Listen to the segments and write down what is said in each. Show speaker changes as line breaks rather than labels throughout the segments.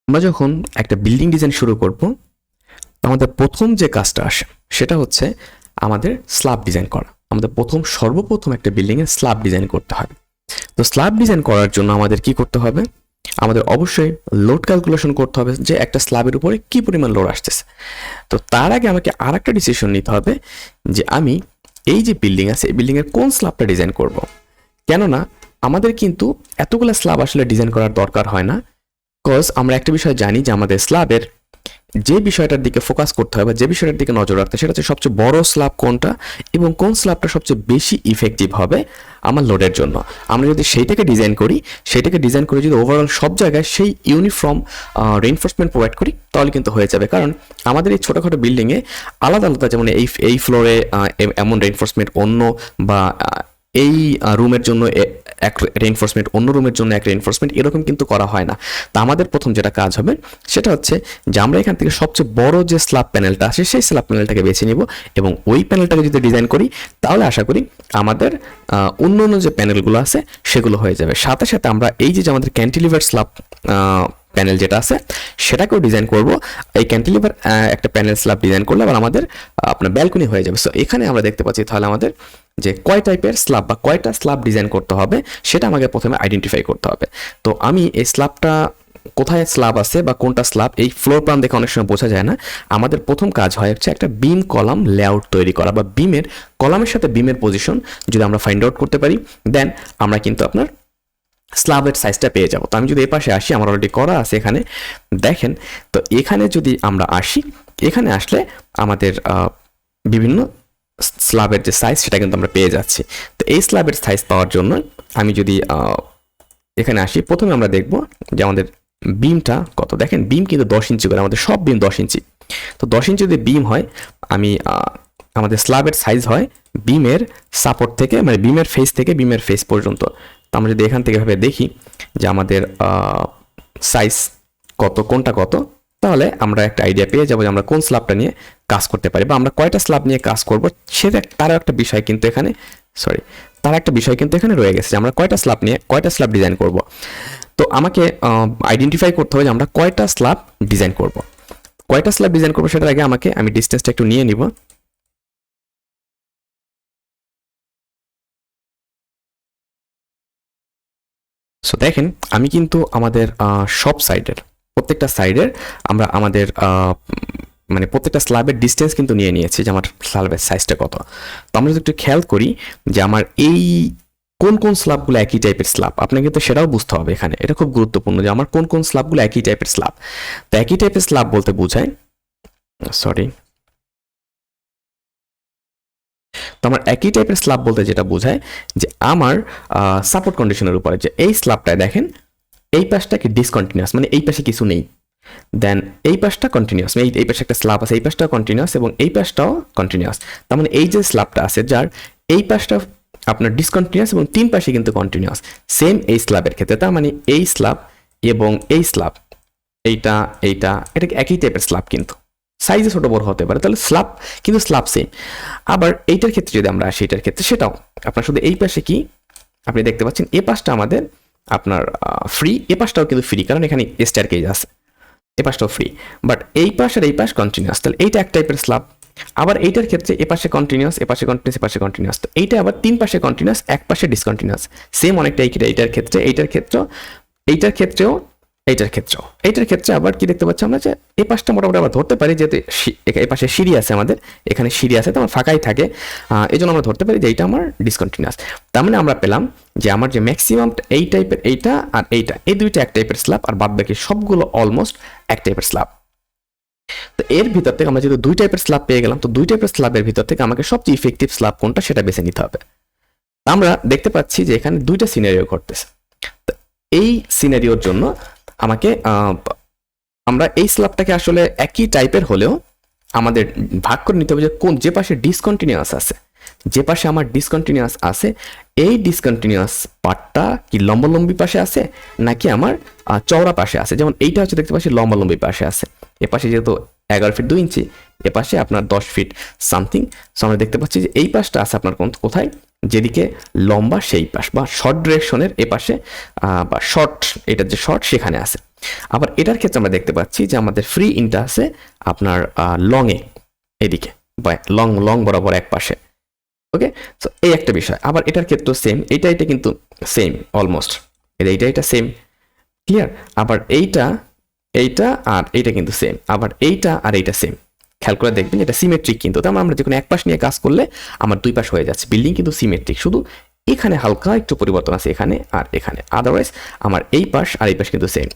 আমরা যখন একটা বিল্ডিং ডিজাইন শুরু করব, আমাদের প্রথম যে কাজটা আসে সেটা হচ্ছে আমাদের স্ল্যাব ডিজাইন করা। আমাদের সর্বপ্রথম একটা বিল্ডিংয়ে স্ল্যাব ডিজাইন করতে হয়। তো স্ল্যাব ডিজাইন করার জন্য আমাদের কি করতে হবে? আমাদের অবশ্যই লোড ক্যালকুলেশন করতে হবে যে একটা স্ল্যাবের উপরে কি পরিমাণ লোড আসতেছে। তো তার আগে আমাকে আর একটা ডিসিশন নিতে হবে যে আমি এই যে বিল্ডিং আছে এই বিল্ডিংয়ের কোন স্ল্যাবটা ডিজাইন করব। কেননা আমাদের কিন্তু এতগুলো স্ল্যাব আসলে ডিজাইন করার দরকার হয় না, বিকজ আমরা একটা বিষয় জানি যে আমাদের স্ল্যাবের যে বিষয়টার দিকে ফোকাস করতে হবে বা যে বিষয়টার দিকে নজর রাখতে সেটা হচ্ছে সবচেয়ে বড় স্ল্যাব কোনটা এবং কোন স্ল্যাবটা সবচেয়ে বেশি ইফেক্টিভ হবে আমার লোডের জন্য। আমরা যদি সেইটাকে ডিজাইন করে যদি ওভারঅল সব জায়গায় সেই ইউনিফর্ম রেইনফোর্সমেন্ট প্রোভাইড করি তাহলে কিন্তু হয়ে যাবে। কারণ আমাদের এই ছোটোখাটো বিল্ডিংয়ে আলাদা আলাদা, যেমন এই ফ্লোরে এমন রেইনফোর্সমেন্ট অন্য, বা এই রুমের জন্য এক রেইনফোর্সমেন্ট, অন্য রুমের জন্য এক রেইনফোর্সমেন্ট, এরকম কিন্তু করা হয় না। তো আমাদের প্রথম যেটা কাজ হবে সেটা হচ্ছে যে আমরা এখান থেকে সবচেয়ে বড় যে স্ল্যাব প্যানেলটা আছে সেই স্ল্যাব প্যানেলটাকে বেছে নিব এবং ওই প্যানেলটাকে যদি ডিজাইন করি তাহলে আশা করি আমাদের অন্য অন্য যে প্যানেলগুলো আছে সেগুলো হয়ে যাবে। সাথে সাথে আমরা এই যে আমাদের ক্যান্টিলিভার স্ল্যাব প্যানেল যেটা আছে সেটাকেও ডিজাইন করব। এই ক্যান্টিলিভার একটা প্যানেল স্ল্যাব ডিজাইন করলে আবার আমাদের আপনার ব্যালকনি হয়ে যাবে। সো এখানে আমরা দেখতে পাচ্ছি তাহলে আমাদের যে কয় টাইপের স্ল্যাব বা কয়টা স্ল্যাব ডিজাইন করতে হবে সেটা আমাকে প্রথমে আইডেন্টিফাই করতে হবে। তো আমি এই স্ল্যাবটা কোথায় স্ল্যাব আছে বা কোনটা স্ল্যাব এই ফ্লোর প্ল্যান দেখে অনেক সময় বোঝা যায় না। আমাদের প্রথম কাজ হয় হচ্ছে একটা বিম কলাম লেআউট তৈরি করা, বা বিমের কলামের সাথে বিমের পজিশন যদি আমরা ফাইন্ড আউট করতে পারি দেন আমরা কিন্তু আপনার স্ল্যাবের সাইজটা পেয়ে যাব। তো আমি যদি এই পাশে আসি, আমার অলরেডি করা আছে এখানে দেখেন। তো এখানে যদি আমরা আসি, এখানে আসলে আমাদের বিভিন্ন স্ল্যাবের যে সাইজ সেটা কিন্তু আমরা পেয়ে যাচ্ছি। তো এই স্ল্যাবের সাইজ পাওয়ার জন্য আমি যদি এখানে আসি, প্রথমে আমরা দেখব যে আমাদের বিমটা কত। দেখেন বিম কিন্তু 10 ইঞ্চি করে, আমাদের সব বিম 10 ইঞ্চি। তো 10 ইঞ্চি যদি বিম হয়, আমি আমাদের স্ল্যাবের সাইজ হয় বিমের সাপোর্ট থেকে, মানে বিমের ফেস থেকে বিমের ফেস পর্যন্ত। তো আমরা যদি এখান থেকে ভাবে দেখি যে আমাদের সাইজ কত, কোনটা কত, তাহলে আমরা একটা আইডিয়া পেয়ে যাবো যে আমরা কোন স্ল্যাবটা নিয়ে কাজ করতে পারি বা আমরা কয়টা স্ল্যাব নিয়ে কাজ করব। সেটা তার একটা বিষয় কিন্তু এখানে রয়ে গেছে যে আমরা কয়টা স্ল্যাব ডিজাইন করব। তো আমাকে আইডেন্টিফাই করতে হবে যে আমরা কয়টা স্ল্যাব ডিজাইন করব। সেটার আগে আমি ডিসটেন্সটা একটু নিয়ে নিব। সো দেখেন আমি কিন্তু আমাদের প্রত্যেকটা সাইডের আমরা আমাদের মানে প্রত্যেকটা স্ল্যাবের ডিস্টেন্স কিন্তু নিয়ে নিয়েছি যে আমার স্ল্যাবের সাইজটা কত। তো আমরা যদি একটু খেয়াল করি যে আমার এই কোন কোন স্ল্যাবগুলো একই টাইপের স্ল্যাব, আপনাকে কিন্তু সেটাও বুঝতে হবে এখানে। এটা খুব গুরুত্বপূর্ণ যে আমার কোন কোন স্ল্যাবগুলো একই টাইপের স্ল্যাব। তো একই টাইপের স্ল্যাব বলতে বোঝায় তো আমার একই টাইপের স্ল্যাব বলতে যেটা বোঝায় যে আমার সাপোর্ট কন্ডিশনের উপরে যে এই স্ল্যাবটায় দেখেন এই পাশটা কি ডিসকন্টিনিউয়াস, মানে এই পাশে কিছু নেই, দেন এই পাশটা কন্টিনিউয়াস, এই পাশে একটা স্ল্যাব আছে, এই পাশটাও কন্টিনিউয়াস এবং এই পাশটাও কন্টিনিউয়াস। তার মানে এই যে স্ল্যাবটা আছে যার এই পাশটা আপনার ডিসকন্টিনিউয়াস এবং তিন পাশে কিন্তু কন্টিনিউয়াস, সেম এই স্ল্যাবের ক্ষেত্রে। তার মানে এই স্ল্যাব এবং এই স্ল্যাব এটা একই টাইপের স্ল্যাব, কিন্তু সাইজে ছোট বড় হতে পারে, তাহলে স্ল্যাব সেম। আবার এইটার ক্ষেত্রে যদি আমরা আসি, এটার ক্ষেত্রে সেটাও আপনার শুধু এই পাশে কি আপনি দেখতে পাচ্ছেন এই পাশটা আমাদের আপনার ফ্রি, এ পাশটাও কিন্তু ফ্রি কারণ এখানে স্টেয়ারকেজ আছে, এ পাশটাও ফ্রি, বাট এই পাশ আর এই পাশ কন্টিনিউয়াস, তাহলে এইটা এক টাইপের স্ল্যাব। আবার এইটার ক্ষেত্রে এ পাশে কন্টিনিউয়াস, এ পাশে কন্টিনিউয়াস, তো এইটা আবার তিন পাশে কন্টিনিউয়াস, এক পাশে ডিসকন্টিনিউয়াস, সেম অনেকটা এইটার ক্ষেত্রে আবার কি দেখতে পাচ্ছি আমরা যে এই পাশটা মোটামুটি আবার ধরতে পারি, যেহেতু এই পাশে সিঁড়ি আছে, আমাদের এখানে সিঁড়ি আছে, তো আমার ফাঁকাই থাকে, এই জন্য আমরা ধরতে পারি যে এইটা আমার ডিসকন্টিনিউয়াস। তার মানে আমরা পেলাম যে আমার যে ম্যাক্সিমাম এই টাইপের এইটা আর এইটা, এই দুইটা এক টাইপের স্ল্যাব আর বাদ বাকি সবগুলো অলমোস্ট এক টাইপের স্ল্যাব। তো এর ভিতর থেকে আমরা যেহেতু দুই টাইপের স্ল্যাব পেয়ে গেলাম, তো দুই টাইপের স্ল্যাবের ভিতর থেকে আমাকে সবচেয়ে ইফেক্টিভ স্ল্যাব কোনটা সেটা বেছে নিতে হবে। আমরা দেখতে পাচ্ছি যে এখানে দুইটা সিনারিও ঘটতেছে। তো এই সিনারিওর জন্য আমাকে আমরা এই স্ল্যাবটাকে আসলে একই টাইপের হলেও আমাদের ভাগ করে নিতে হবে যে যে পাশে ডিসকন্টিনিউয়াস আছে, এই ডিসকন্টিনিউয়াস পার্টটা কি লম্বালম্বি পাশে আছে নাকি আমার চওড়া পাশে আছে। যেমন এইটা হচ্ছে দেখতে পাচ্ছি লম্বালম্বি পাশে আছে, এ পাশে যেহেতু 11 ফিট 2 ইঞ্চি, এ পাশে আপনার 10 ফিট সামথিং। সো আমরা দেখতে পাচ্ছি যে এই পাশটা আছে আপনার কোথায়, যেদিকে লম্বা সেই পাশ বা শর্ট ডিরেকশনের এ পাশে বা শর্ট, এটা যে শর্ট সেখানে আছে। আবার এটার ক্ষেত্রে আমরা দেখতে পাচ্ছি যে আমাদের ফ্রি ইনটা আছে আপনার লংয়ে এদিকে বা লং বরাবর এক পাশে। ওকে, সো এই একটা বিষয়। আবার এটার ক্ষেত্রে সেম, এটা কিন্তু সেম অলমোস্ট, এইটা সেম, ক্লিয়ার। আবার এইটা আর এইটা কিন্তু সেম, আবার এইটা আর এইটা সেম। খেয়াল করে দেখবেন এটা সিমেট্রিক কিন্তু, তার মানে আমরা যখন এক পাশ নিয়ে কাজ করলে আমার দুই পাশ হয়ে যাচ্ছে। বিল্ডিং কিন্তু সিমেট্রিক, শুধু এখানে হালকা একটু পরিবর্তন আছে এখানে আর এখানে, আদারওয়াইজ আমার এই পাশ আর এই পাশ কিন্তু সেম।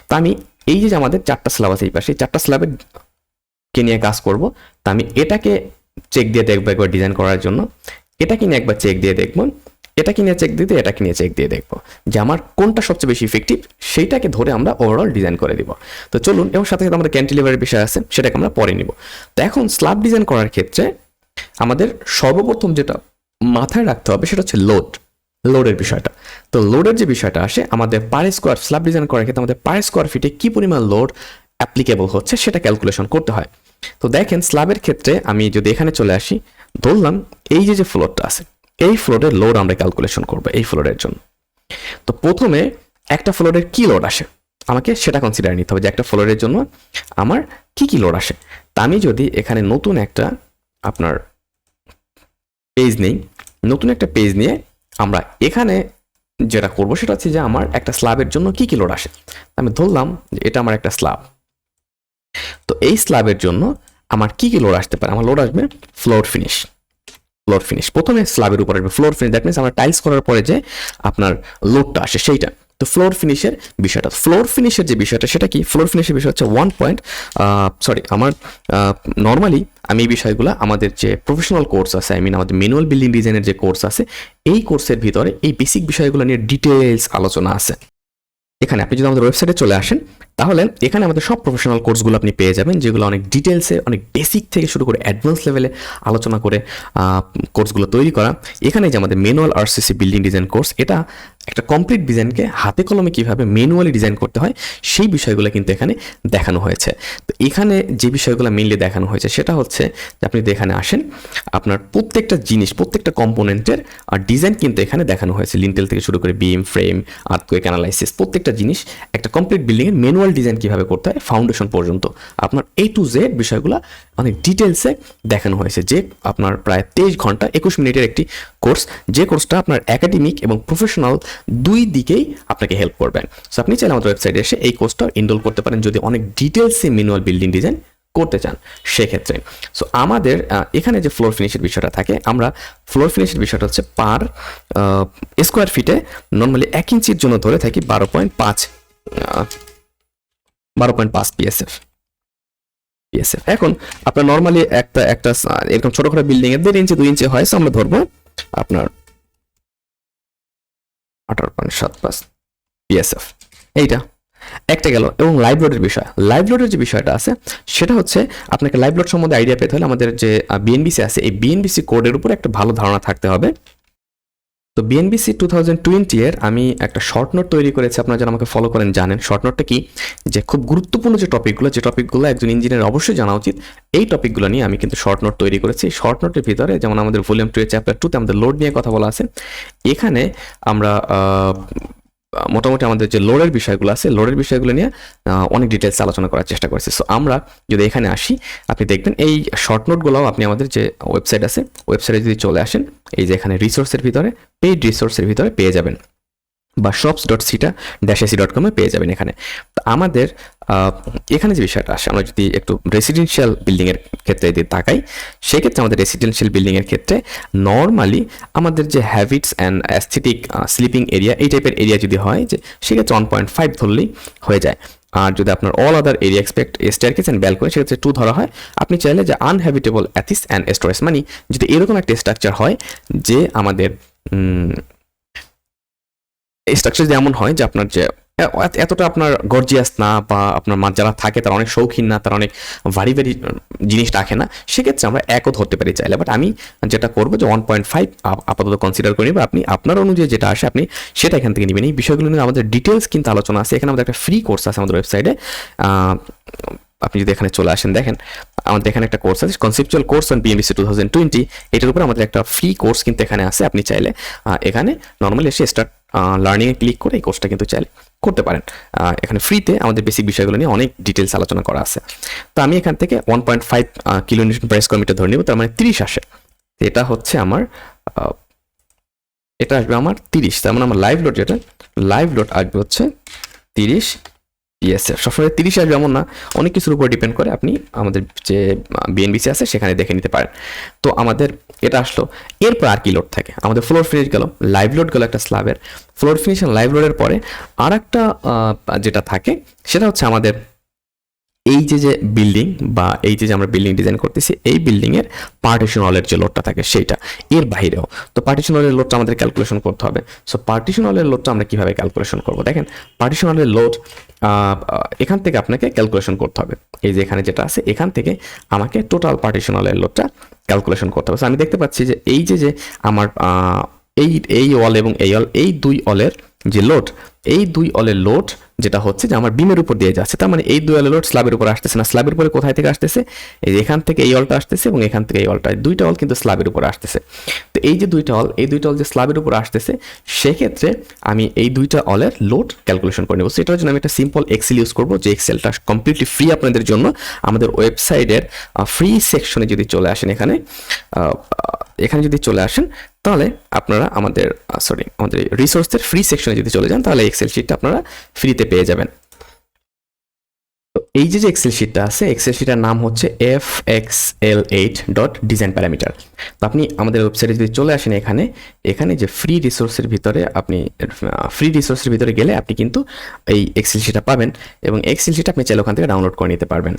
তা আমি এই যে আমাদের 4টা স্ল্যাব আছে এই পাশে, 4টা স্ল্যাবের কে নিয়ে কাজ করব, তা আমি এটাকে চেক দিয়ে দেখবো একবার ডিজাইন করার জন্য, এটাকে নিয়ে একবার চেক দিয়ে দেখবো, এটাকে নিয়ে চেক দিতে এটাকে নিয়ে চেক দিয়ে দেখবো যে আমার কোনটা সবচেয়ে বেশি ইফেক্টিভ, সেইটাকে ধরে আমরা ওভারঅল ডিজাইন করে দিব। তো চলুন, এবং সাথে সাথে আমাদের ক্যান্টিলিভারের বিষয় আছে, সেটাকে আমরা পরে নিব। তো এখন স্ল্যাব ডিজাইন করার ক্ষেত্রে আমাদের সর্বপ্রথম যেটা মাথায় রাখতে হবে সেটা হচ্ছে লোডের বিষয়টা। তো লোডের যে বিষয়টা আসে, আমাদের পার স্কোয়ার স্ল্যাব ডিজাইন করার ক্ষেত্রে আমাদের পার স্কোয়ার ফিটে কি পরিমাণ লোড অ্যাপ্লিকেবল হচ্ছে সেটা ক্যালকুলেশন করতে হয়। তো দেখেন স্ল্যাবের ক্ষেত্রে আমি যদি এখানে চলে আসি, ধরলাম এই যে ফ্লোরটা আছে, এই ফ্লোরের লোড আমরা ক্যালকুলেশন করবো এই ফ্লোরের জন্য। তো প্রথমে একটা ফ্লোরের কি লোড আসে আমাকে সেটা কনসিডার নিতে হবে যে একটা ফ্লোরের জন্য আমার কি লোড আসে। তা আমি যদি এখানে নতুন একটা আপনার পেজ নেই, নতুন একটা পেজ নিয়ে আমরা এখানে যেটা করবো সেটা হচ্ছে যে আমার একটা স্ল্যাবের জন্য কি লোড আসে। আমি ধরলাম যে এটা আমার একটা স্ল্যাব, তো এই স্ল্যাবের জন্য আমার কি লোড আসতে পারে। আমার লোড আসবে ফ্লোর ফিনিশ। প্রথমে স্ল্যাবের উপর আসবে ফ্লোর ফিনিশ, দ্যাট মিনস আমরা টাইলস করার পরে যে আপনার লোডটা আসে সেইটা। তো ফ্লোর ফিনিশের বিষয়টা, ফ্লোর ফিনিশের যে বিষয়টা সেটা কি, ফ্লোর ফিনিশের বিষয় হচ্ছে আমার নর্মালি আমি এই বিষয়গুলো আমাদের যে প্রফেশনাল কোর্স আছে, আই মিন আমাদের ম্যানুয়াল বিল্ডিং ডিজাইনের যে কোর্স আছে, এই কোর্সের ভিতরে এই বেসিক বিষয়গুলো নিয়ে ডিটেলস আলোচনা আছে। এখানে আপনি যদি আমাদের ওয়েবসাইটে চলে আসেন, তাহলে এখানে আমাদের সব প্রফেশনাল কোর্সগুলো আপনি পেয়ে যাবেন, যেগুলো অনেক ডিটেলসে, অনেক বেসিক থেকে শুরু করে অ্যাডভান্স লেভেলে আলোচনা করে কোর্সগুলো তৈরি করা। এখানে যে আমাদের manual RCC building design course, এটা একটা কমপ্লিট ডিজাইনকে হাতে কলমে কীভাবে ম্যানুয়ালি ডিজাইন করতে হয় সেই বিষয়গুলো কিন্তু এখানে দেখানো হয়েছে। তো এখানে যে বিষয়গুলো মেইনলি দেখানো হয়েছে সেটা হচ্ছে যে আপনি যদি এখানে আসেন, আপনার প্রত্যেকটা জিনিস, প্রত্যেকটা কম্পোনেন্টের ডিজাইন কিন্তু এখানে দেখানো হয়েছে, লিন্টেল থেকে শুরু করে বিম, ফ্রেম, আর্থকুয়েক অ্যানালাইসিস, প্রত্যেকটা জিনিস একটা কমপ্লিট বিল্ডিংয়ের ম্যানুয়াল ডিজাইন কীভাবে করতে হয় ফাউন্ডেশন পর্যন্ত আপনার A to Z বিষয়গুলো অনেক ডিটেলসে দেখানো হয়েছে। যে আপনার প্রায় 23 ঘন্টা 21 মিনিটের একটি কোর্স, যে কোর্সটা আপনার একাডেমিক এবং প্রফেশনাল দুই দিকেই আপনাকে হেল্প করবেন। সো আপনি চাইলে আমাদের ওয়েবসাইটে এসে এই কোর্সটা এনরোল করতে পারেন যদি অনেক ডিটেলসে ম্যানুয়াল বিল্ডিং ডিজাইন করতে চান সেক্ষেত্রে। সো আমাদের এখানে যে ফ্লোর ফিনিশের বিষয়টা থাকে, আমরা ফ্লোর ফিনিশের বিষয়টা হচ্ছে পার স্কোয়ার ফিটে নর্মালি 1 ইঞ্চির জন্য ধরে থাকি 12.5 PSF। এখন আপনার নর্মালি একটা এরকম ছোটখাটো বিল্ডিং এর 1.5 ইঞ্চি 2 ইঞ্চি হয়, আমরা ধরবো আপনার 18.75 PSF। এইটা একটা গেল। এবং লাইভ লোডের বিষয়, লাইভ লোডের যে বিষয়টা আছে সেটা হচ্ছে আপনাকে লাইভ লোড সম্বন্ধে আইডিয়া পেতে হলে আমাদের যে বিএনবিসি আছে, এই বিএনবিসি কোডের উপর একটা ভালো ধারণা থাকতে হবে। তো বিএনবিসি 2020 এর আমি একটা শর্ট নোট তৈরি করেছি, আপনারা যারা আমাকে ফলো করেন জানেন। শর্ট নোটটা কি, যে খুব গুরুত্বপূর্ণ যে টপিকগুলো একজন ইঞ্জিনিয়ার অবশ্যই জানা উচিত, এই টপিকগুলো নিয়ে আমি কিন্তু শর্ট নোট তৈরি করেছি। শর্ট নোটের ভিতরে যেমন আমাদের ভলিউম 2 চ্যাপ্টার 2 তে আমাদের লোড নিয়ে কথা বলা আছে। এখানে আমরা মোটামুটি আমাদের যে লোডের বিষয়গুলো আছে, লোডের বিষয়গুলো নিয়ে অনেক ডিটেলস আলোচনা করার চেষ্টা করেছি। সো আমরা যদি এখানে আসি, আপনি দেখবেন এই শর্ট নোটগুলোও আপনি আমাদের যে ওয়েবসাইট আছে, ওয়েবসাইটে যদি চলে আসেন, এই যে এখানে রিসোর্সের ভিতরে, পেইড রিসোর্সের ভিতরে পেয়ে যাবেন, বা shops.ceta-ac.com এ পেয়ে যাবেন। এখানে আমাদের এখানে যে বিষয়টা আসে, আমরা যদি একটু রেসিডেন্সিয়াল বিল্ডিংয়ের ক্ষেত্রে যদি তাকাই, সেক্ষেত্রে আমাদের রেসিডেন্সিয়াল বিল্ডিংয়ের ক্ষেত্রে নর্মালি আমাদের যে habits and aesthetic sleeping area, এই টাইপের এরিয়া যদি হয়, যে সেক্ষেত্রে 1.5 ধরলেই হয়ে যায়। আর যদি আপনার all other area expect staircase and balcony, সেক্ষেত্রে 2 ধরা হয়। আপনি চাইলে যে আনহ্যাবিটেবল অ্যাথিস অ্যান্ড স্টোরেজ, মানে যদি এরকম একটা স্ট্রাকচার হয় যে আমাদের স্ট্রাকচার যেমন হয় যে আপনার যে এতটা আপনার গর্জিয়াস না, বা আপনার যারা থাকে তারা অনেক শৌখিন না, তারা অনেক ভারী জিনিস রাখে না, সেক্ষেত্রে আমরা 1ও ধরতে পারি চাইলে। বাট আমি যেটা করবো যে 1.5 আপাতত কনসিডার করে নিব। আপনি আপনার অনুযায়ী যেটা আসে আপনি সেটা এখান থেকে নেবেন। এই বিষয়গুলো নিয়ে আমাদের ডিটেলস কিন্তু আলোচনা আছে। এখানে আমাদের একটা ফ্রি কোর্স আছে আমাদের ওয়েবসাইটে। আপনি যদি এখানে চলে আসেন, দেখেন আমাদের এখানে একটা কোর্স আছে, কনসেপচুয়াল কোর্স অন বিএনবিসি 2020। এটার উপর আমাদের একটা ফ্রি কোর্স কিন্তু এখানে আছে। আপনি চাইলে এখানে নর্মালি এসে স্টার্ট লার্নিংয়ে ক্লিক করে এই কোর্সটা কিন্তু চাইলে করতে পারেন। এখানে ফ্রিতে আমাদের বেসিক বিষয়গুলো নিয়ে অনেক ডিটেলস আলোচনা করা আছে। তো আমি এখান থেকে 1.5 কিলোনিউটন পার স্কয়ার মিটার ধরে নিব, তার মানে 30 আসে। এটা হচ্ছে আমার এটা আসবে আমার 30, তার মানে আমার লাইভ লোড যেটা লাইভ লোড আসবে হচ্ছে 30 পিএসএফ। সবসময় 30 আসবে এমন না, অনেক কিছুর উপর ডিপেন্ড করে, আপনি আমাদের যে বিএনবিসি আছে সেখানে দেখে নিতে পারেন। তো আমাদের এটা আসলো, এরপর আর কি লোড থাকে, আমাদের ফ্লোর ফিনিশ গেল, লাইভ লোড গেল একটা স্ল্যাবের, ফ্লোর ফিনিশ আর লাইভ লোডের পরে আর একটা যেটা থাকে সেটা হচ্ছে আমাদের এই যে বিল্ডিং বা এই যে আমরা বিল্ডিং ডিজাইন করতেছি, এই বিল্ডিং এর পার্টিশন ওয়ালের যে লোডটা থাকে সেইটা, এর বাইরেও তো পার্টিশন ওয়ালের লোডটা আমাদের ক্যালকুলেশন করতে হবে। সো পার্টিশন ওয়ালের লোডটা আমরা কিভাবে ক্যালকুলেশন করব, দেখেন পার্টিশন ওয়ালের লোড এখান থেকে আপনাকে ক্যালকুলেশন করতে হবে। এই যে এখানে যেটা আছে এখান থেকে আমাকে টোটাল পার্টিশন ওয়ালের লোডটা ক্যালকুলেশন করতে হবে। আমি দেখতে পাচ্ছি যে এই যে আমার এই ওয়াল এবং এই ওয়াল, এই দুই ওয়ালের যে লোড, এই দুই ওয়ালের লোড যেটা হচ্ছে যে আমার বিমের উপর দিয়ে যাচ্ছে, তার মানে এই দুই ওয়ালের লোড স্ল্যাবের উপর আসতেছে না। স্ল্যাবের উপরে কোথায় থেকে আসতেছে, এই যে এখান থেকে এই ওয়ালটা আসতেছে এবং এখান থেকে এই ওয়ালটা, দুইটা ওয়াল কিন্তু স্ল্যাবের উপর আসতেছে। তো এই যে দুইটা ওয়াল, এই দুইটা ওয়াল যে স্ল্যাবের উপর আসতেছে, সেক্ষেত্রে আমি এই দুইটা ওয়ালের লোড ক্যালকুলেশন করে নেব। সেটার জন্য আমি একটা সিম্পল এক্সেল ইউজ করব, যে এক্সেলটা কমপ্লিটলি ফ্রি আপনাদের জন্য। আমাদের ওয়েবসাইটের ফ্রি সেকশনে যদি চলে আসেন, এখানে যদি চলে আসেন, তাহলে আপনারা আমাদের রিসোর্সের ফ্রি সেকশনে যদি চলে যান, তাহলে এক্সেল শিটটা আপনারা ফ্রিতে পেয়ে যাবেন। তো এই যে এক্সেল শিটটা আছে, এক্সেল শিটের নাম হচ্ছে fxl8.design-parameter। তো আপনি আমাদের ওয়েবসাইটে যদি চলে আসেন, এখানে যে ফ্রি রিসোর্সের ভিতরে গেলে আপনি কিন্তু এই এক্সেল শিটটা পাবেন, এবং এক্সেল শিট আপনি চাইলে ওখান থেকে ডাউনলোড করে নিতে পারবেন।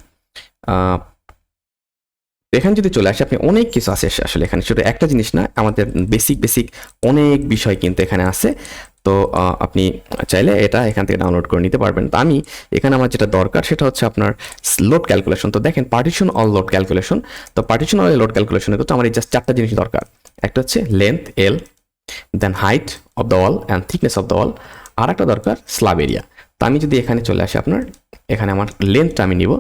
এখানে যদি চলে আসে, আপনি অনেক কিছু আছে আসলে এখানে, শুধু একটা জিনিস না, আমাদের বেসিক অনেক বিষয় কিন্তু এখানে আছে। তো আপনি চাইলে এটা এখান থেকে ডাউনলোড করে নিতে পারবেন। তো আমি এখানে আমার যেটা দরকার সেটা হচ্ছে আপনার লোড ক্যালকুলেশন। তো দেখেন পার্টিশন অল লোড ক্যালকুলেশন, তো পার্টিশন অল লোড ক্যালকুলেশনে কিন্তু আমার জাস্ট 4টা জিনিস দরকার। একটা হচ্ছে length L, then height of the wall and thickness of the wall, আর একটা দরকার স্ল্যাব এরিয়া। তো আমি যদি এখানে চলে আসি, এখানে আমার লেন্থটা আমি নিব।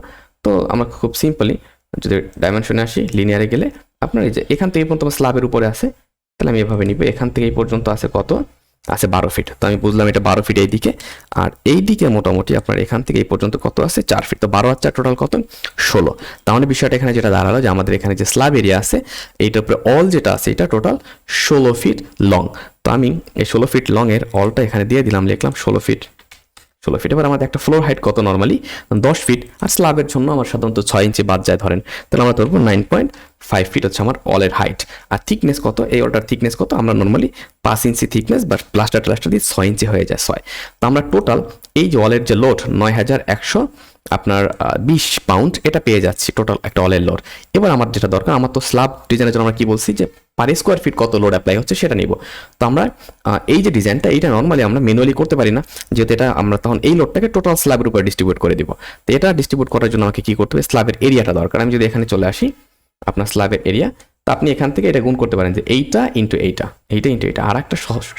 তো আমরা খুব সিম্পলি যদি ডাইমেনশনে আসি, লিনিয়ারে গেলে আপনার এই যে এখান থেকে পর্যন্ত স্ল্যাবের উপরে আছে, তাহলে আমি এভাবে নিব। এখান থেকে এই পর্যন্ত আছে কত, আছে 12 ফিট। তো আমি বুঝলাম এটা 12 ফিট এইদিকে, আর এইদিকে মোটামুটি আপনার এখান থেকে এই পর্যন্ত কত আছে, 4 ফিট। তো 12 আর 4 টোটাল কত, 16। তাহলে বিষয়টা এখানে যেটা দাঁড়ালো যে আমাদের এখানে যে স্ল্যাব এরিয়া আছে, এইটার উপরে অল যেটা আছে এটা টোটাল 16 ফিট লং। তো আমি এই 16 ফিট লং এর অলটা এখানে দিয়ে দিলাম, লিখলাম 16 ফিট। এবার আমাদের একটা ফ্লোর হাইট কত, নর্মালি 10 ফিট, আর স্ল্যাবের জন্য আমার সাধারণত 6 ইঞ্চি বাদ যায় ধরেন, তাহলে আমরা ধরবো 9.5 ফিট হচ্ছে আমার অলের হাইট। আর থিকনেস কত, এই অলটার থিকনেস কত, আমরা নর্মালি 5 ইঞ্চি থিকনেস বা প্লাস্টার দিয়ে 6 ইঞ্চি হয়ে যায় 6। তো আমরা টোটাল এই যে অলের যে লোড 9100 আপনার 20 পাউন্ড এটা পেয়ে যাচ্ছি টোটাল একটা অলের লোড। এবার আমার যেটা দরকার, আমার তো স্ল্যাব ডিজাইনের জন্য আমরা কি বলছি যে পার স্কোয়ার ফিট কত লোড অ্যাপ্লাই হচ্ছে সেটা নিব। তো আমরা এই যে ডিজাইনটা, এইটা নর্মালি আমরা ম্যানুয়ালি করতে পারি না, যেহেতু এটা আমরা তখন এই লোডটাকে টোটাল স্ল্যাবের উপরে ডিস্ট্রিবিউট করে দিব। তো এটা ডিস্ট্রিবিউট করার জন্য আমাকে কি করতে হবে, স্ল্যাবের এরিয়াটা দরকার। আমি যদি এখানে চলে আসি, আপনার স্ল্যাবের এরিয়া, তো আপনি এখান থেকে এটা গুণ করতে পারেন যে এইটা ইন্টু এইটা। আর একটা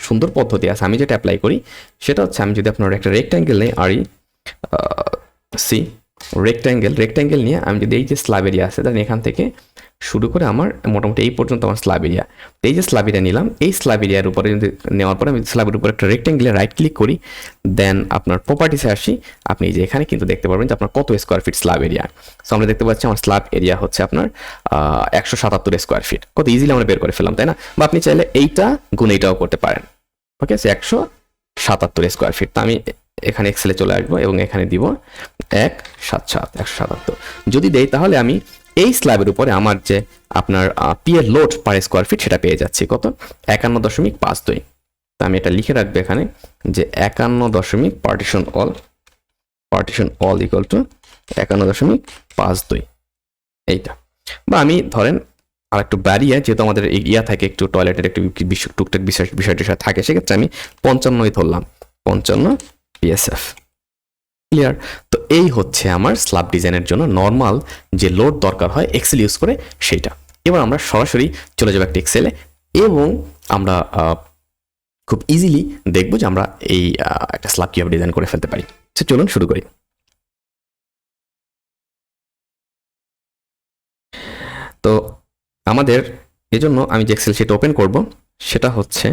সুন্দর পদ্ধতি আছে, আমি যেটা অ্যাপ্লাই করি সেটা হচ্ছে, আমি যদি আপনার একটা রেক্ট্যাঙ্গেল নেই, রেক্ট্যাঙ্গেল নিয়ে আমি যদি এই যে স্ল্যাব এরিয়া আছে, তাহলে এখান থেকে শুরু করে আমার মোটামুটি এই পর্যন্ত আমার স্ল্যাব এরিয়া, এই যে স্ল্যাব এরিয়া নিলাম, এই স্ল্যাব এরিয়ার উপরে যদি নেওয়ার পরে আমি স্ল্যাবের উপরে একটা রেক্ট্যাঙ্গেলে রাইট ক্লিক করি, দেন আপনার প্রপার্টিসে আসি, আপনি যে এখানে কিন্তু দেখতে পারবেন যে আপনার কত square feet slab area. So আমরা দেখতে পাচ্ছি আমার স্ল্যাব এরিয়া হচ্ছে আপনার 177 স্কোয়ার ফিট। কত ইজিলি আমরা বের করে ফেললাম, তাই না? বা আপনি চাইলে এইটা গুণ এইটাও করতে পারেন। ওকে, 177 স্কোয়ার ফিট। তো আমি এখানে এক্সেলে চলে আসবো এবং এখানে দিব 177 যদি দেই, তাহলে আমি এই স্ল্যাবের উপরে আমার যে আপনার পি এর লোড পার স্কোয়ার ফিট সেটা পেয়ে যাচ্ছি কত, 51.52। তো আমি এটা লিখে রাখবো এখানে যে 51 পার্টিশন অল ইকুয়াল টু 51.52 এইটা। বা আমি ধরেন আর একটু বাড়িয়ে, যেহেতু আমাদের ইয়া থাকে একটু টয়লেটের একটু টুকটাক বিষয় থাকে, সেক্ষেত্রে আমি 55 ধরলাম, 55 পিএসএফ। ক্লিয়ার? তো এই হচ্ছে আমার স্ল্যাব ডিজাইনের জন্য নর্মাল যে লোড দরকার হয় এক্সেল ইউজ করে সেইটা। এবার আমরা সরাসরি চলে যাবো একটা এক্সেলে, এবং আমরা খুব ইজিলি দেখবো যে আমরা এই একটা স্ল্যাব কিভাবে ডিজাইন করে ফেলতে পারি। তো চলুন শুরু করি। তো আমাদের এজন্য আমি যে এক্সেল শিট ওপেন করব সেটা হচ্ছে